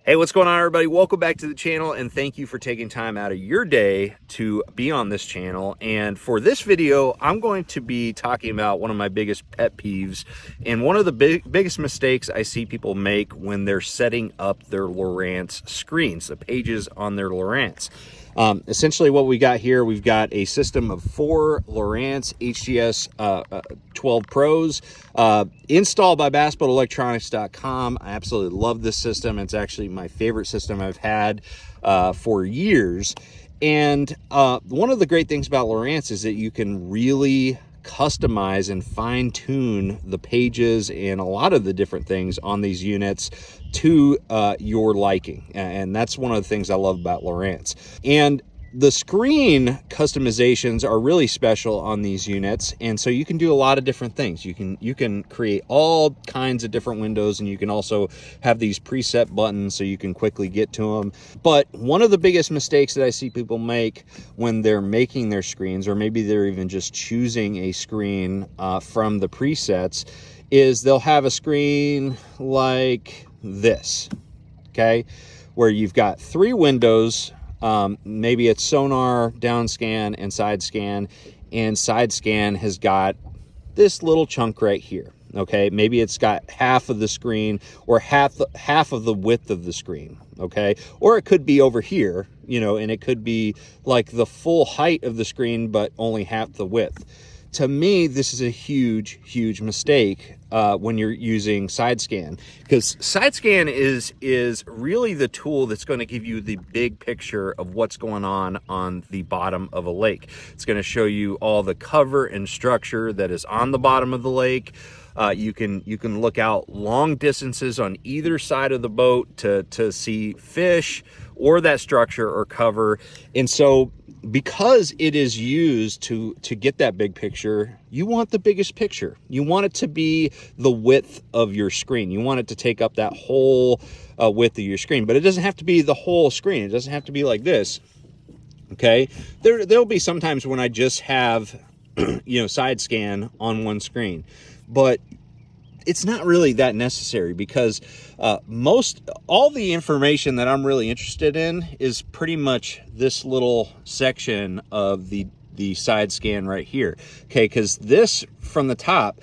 Hey, what's going on, everybody? Welcome back to the channel, and thank you for taking time out of your day to be on this channel. And for this video, I'm going to be talking about one of my biggest pet peeves and one of the biggest mistakes I see people make when they're setting up their LOWRANCE screens, the pages on their LOWRANCE. Essentially what we got here, we've got a system of 4 LOWRANCE HDS 12 Pros, installed by BassboatElectronics.com. I absolutely love this system. It's actually my favorite system I've had for years. And one of the great things about LOWRANCE is that you can really customize and fine-tune the pages and a lot of the different things on these units to your liking, and that's one of the things I love about LOWRANCE. And the screen customizations are really special on these units, and so you can do a lot of different things. You can create all kinds of different windows, and you can also have these preset buttons so you can quickly get to them. But one of the biggest mistakes that I see people make when they're making their screens, or maybe they're even just choosing a screen from the presets, is they'll have a screen like this, okay, where you've got 3 windows. Maybe it's Sonar, down scan, and side scan has got this little chunk right here. Okay, maybe it's got half of the screen or half of the width of the screen. Okay, or it could be over here, you know, and it could be like the full height of the screen but only half the width. To me, this is a huge mistake when you're using side scan, because side scan is really the tool that's going to give you the big picture of what's going on the bottom of a lake. It's going to show you all the cover and structure that is on the bottom of the lake. You can look out long distances on either side of the boat to see fish or that structure or cover. And so because it is used to get that big picture, you want the biggest picture. You want it to be the width of your screen. You want it to take up that whole width of your screen, but it doesn't have to be the whole screen. It doesn't have to be like this. Okay, there'll be sometimes when I just have you know, side scan on one screen, but it's not really that necessary, because all the information that I'm really interested in is pretty much this little section of the side scan right here. Okay, because this from the top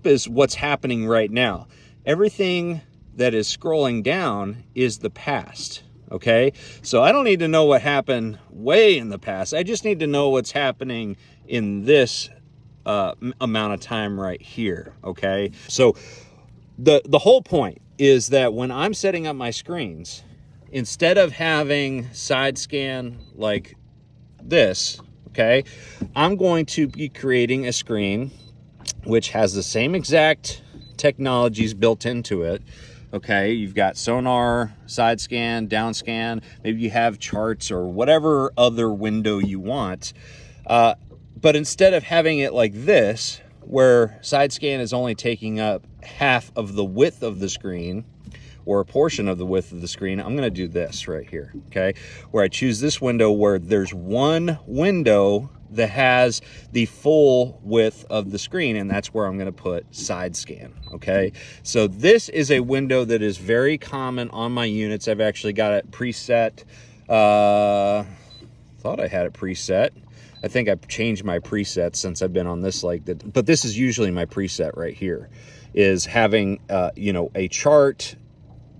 is what's happening right now. Everything that is scrolling down is the past. Okay, so I don't need to know what happened way in the past. I just need to know what's happening in this amount of time right here. Okay, so the whole point is that when I'm setting up my screens, instead of having side scan like this, okay, I'm going to be creating a screen which has the same exact technologies built into it. Okay, you've got Sonar, side scan, down scan, maybe you have charts or whatever other window you want. But instead of having it like this, where side scan is only taking up half of the width of the screen, or a portion of the width of the screen, I'm gonna do this right here, okay? Where I choose this window where there's one window that has the full width of the screen, and that's where I'm gonna put side scan, okay? So this is a window that is very common on my units. I've actually got it preset. Thought I had it preset. I think I've changed my presets since I've been on this lake, but this is usually my preset right here, is having you know, a chart,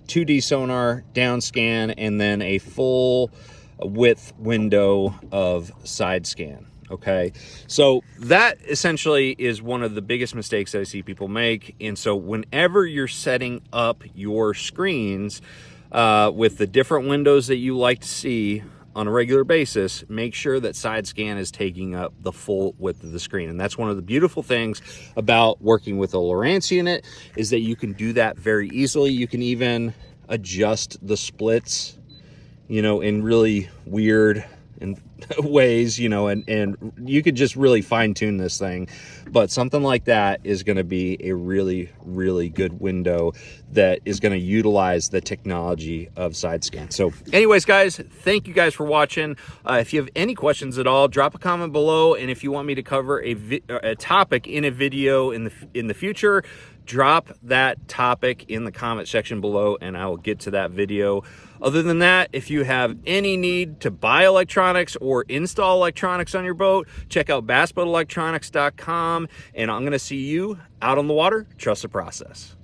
2D sonar, down scan, and then a full width window of side scan. Okay, so that essentially is one of the biggest mistakes that I see people make. And so whenever you're setting up your screens with the different windows that you like to see on a regular basis, make sure that side scan is taking up the full width of the screen. And that's one of the beautiful things about working with a LOWRANCE unit, is that you can do that very easily. You can even adjust the splits, you know, in really weird ways, you know, and you could just really fine tune this thing. But something like that is going to be a really good window that is going to utilize the technology of side scan. So anyways, guys, thank you guys for watching. If you have any questions at all, drop a comment below, and if you want me to cover a topic in a video in the future, drop that topic in the comment section below and I will get to that video. Other than that, if you have any need to buy electronics or install electronics on your boat, check out bassboatelectronics.com, and I'm going to see you out on the water. Trust the process.